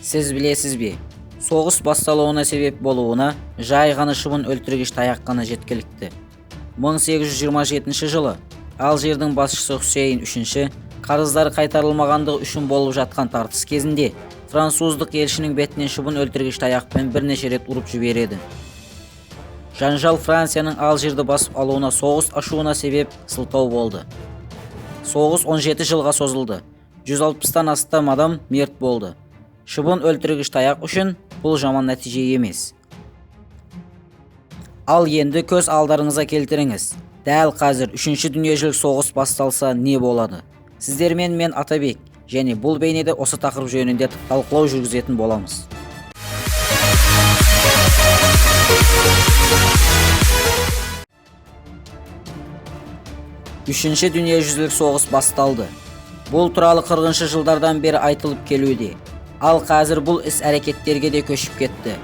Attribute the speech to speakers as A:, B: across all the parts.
A: Сіз білесізбе? Соғыс басталуына себеп болуына жай ғана шыбын өлтіргіш таяқ қана жеткілікті. 1827 жылы Алжирдің басшысы Хусейн үшінші қарыздары қайтарылмағандығы үшін болып жатқан тартыс кезінде француздық елшінің бетінен шыбын өлтіргіш таяқпен бірнеше рет ұрып жібереді. Жанжал Францияның Алжирді басып алуына соғыс ашуына себеп сылтау болды. Соғыс 17 жылға созылды. 160-тан астам адам мерт болды. Шыбын өлтіргіш таяқ үшін бұл жаман нәтиже емес. Ал енді көз алдарыңызға келтіріңіз. Дәл қазір 3-ші дүниежүзілік соғыс басталса не болады? Сіздермен мен Атабек, және бұл бейнеде осы тақырып жөнінде талқылау жүргізетін боламыз. Үшінші дүниежүзілік соғыс басталды. Бұл туралы 40-шы жылдардан бері айтылып келуде. Ал қазір бұл іс әрекеттерге де көшіп кетті.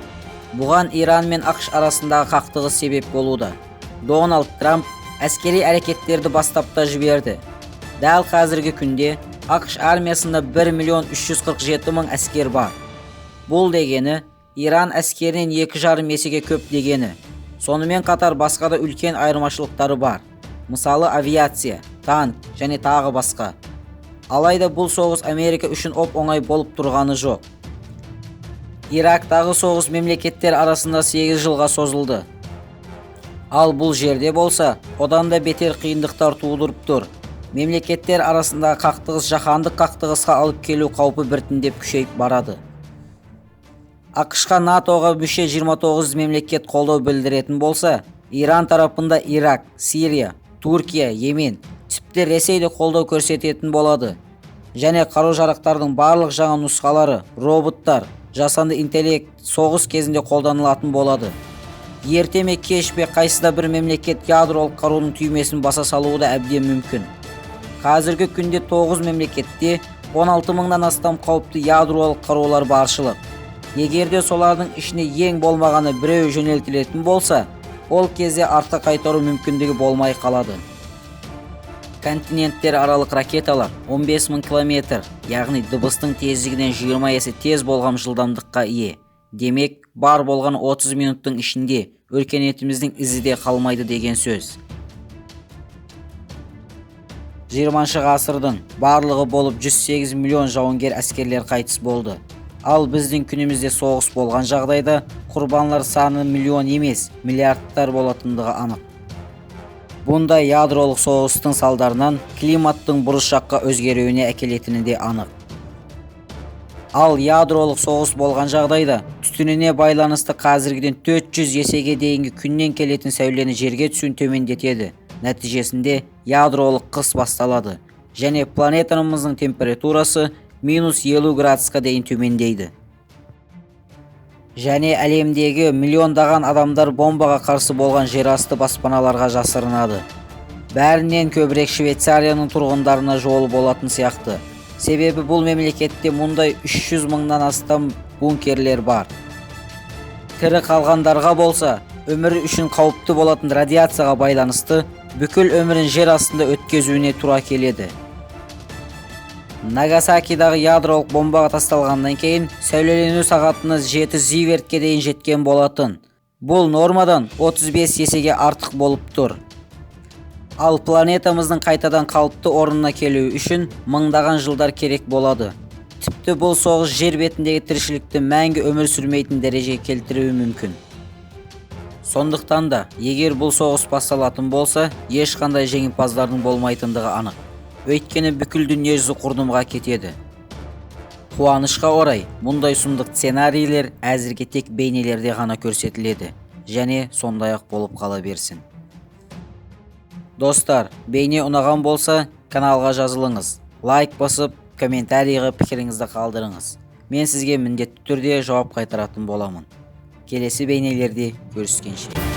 A: Бұған Иран мен ақш арасындағы қақтығыс себеп болуда. Дональд Трамп әскери әрекеттерді бастапта жіберді. Дәл қазіргі күнде ақш армиясында 1.347.000 әскер бар. Бұл дегені Иран әскерінен 2,5 есеге көп дегені. Сонымен қатар басқа да үлкен айырмашылықтары бар. Мысалы авиация, танк және тағы басқа. Алайда бұл соғыс Америка үшін оп-оңай болып тұрғаны жоқ. Ирактағы соғыс мемлекеттер арасында 8 жылға созылды. Ал бұл жерде болса, одан да бетер қиындықтар тудырып тұр. Мемлекеттер арасындағы қақтығыс жаһандық қақтығысқа алып келу қаупі біртіндеп күшейіп барады. ақш-қа НАТО-ға мүше 29 мемлекет қолдау білдіретін болса, Иран тарапында Ирак, Сирия, Түркия, Йемен, тіпті Ресей де қолдау көрсететін болады. Және қару-жарақтардың барлық жаңа нұсқалары, роботтар, жасанды интеллект соғыс кезінде қолданылатын болады. Ерте ме кеш пе қайсыда бір мемлекет ядролық қарудың түймесін баса салуы да әбден мүмкін. Қазіргі күнде 9 мемлекетте 16.000-нан астам қауіпті ядролық қарулар баршылық. Егерде солардың ішіне ең болмағаны біреу жөнелтілетін болса, ол кезде артқа қайтару мүмкіндігі болмай қалады. Континенттер аралық ракеталар 15.000 километр, яғни дыбыстың тездігінен 20 есе тез болған жылдамдыққа ие. Демек, бар болған 30 минуттың ішінде өркениетіміздің ізі де қалмайды деген сөз. 20-шы ғасырдың барлығы болып 108 миллион жауынгер әскерлер қайтыс болды. Ал біздің күнімізде соғыс болған жағдайда құрбанлар саны миллион емес, миллиардтар болатындығы анық. Бұндай ядролық соғыстың салдарынан климаттың бұрыс жаққа өзгеруіне әкелетіні де анық. Ал ядролық соғыс болған жағдайда түтініне байланысты қазіргіден 400 есеге дейінгі күннен келетін сәулені жерге түсуін төмендетеді. Нәтижесінде ядролық қыс басталады және планетамыздың температурасы -50 градусқа дейін төмендейді. Және әлемдегі миллиондаған адамдар бомбаға қарсы болған жерасты баспаналарға жасырынады. Бәрінен көбірек Швейцарияның тұрғындарына жолы болатын сияқты. Себебі бұл мемлекетте мұндай 300 мыңнан астам бункерлер бар. Тірі қалғандарға болса, өмірі үшін қауіпті болатын радиацияға байланысты бүкіл өмірін жер астында өткезуіне тура келеді. Нагасакидағы ядролық бомбаға тасталғаннан кейін сәулелену сағатына 7 зивертке дейін жеткен болатын. Бұл нормадан 35 есеге артық болып тұр. Ал планетамыздың қайтадан қалыпты орнына келуі үшін мыңдаған жылдар керек болады. Тіпті бұл соғыс жер бетіндегі тіршілікті мәңгі өмір сүрмейтін дәрежеге келтіруі мүмкін. Сондықтан да, егер бұл соғыс басталатын болса, ешқандай жеңімпаздардың болмайтындығы анық. Өйткені бүкіл дүниежүзі құрдымға кетеді. Қуанышқа орай, мұндай сұмдық сценарийлер әзірге тек бейнелерде ғана көрсетіледі, және сондай-ақ болып қала берсін. Достар, бейне ұнаған болса, каналға жазылыңыз, лайк басып, комментарийға пікіріңізді қалдырыңыз. Мен сізге міндетті түрде жауап қайтаратын боламын. Келесі бейнелерде көріскенше.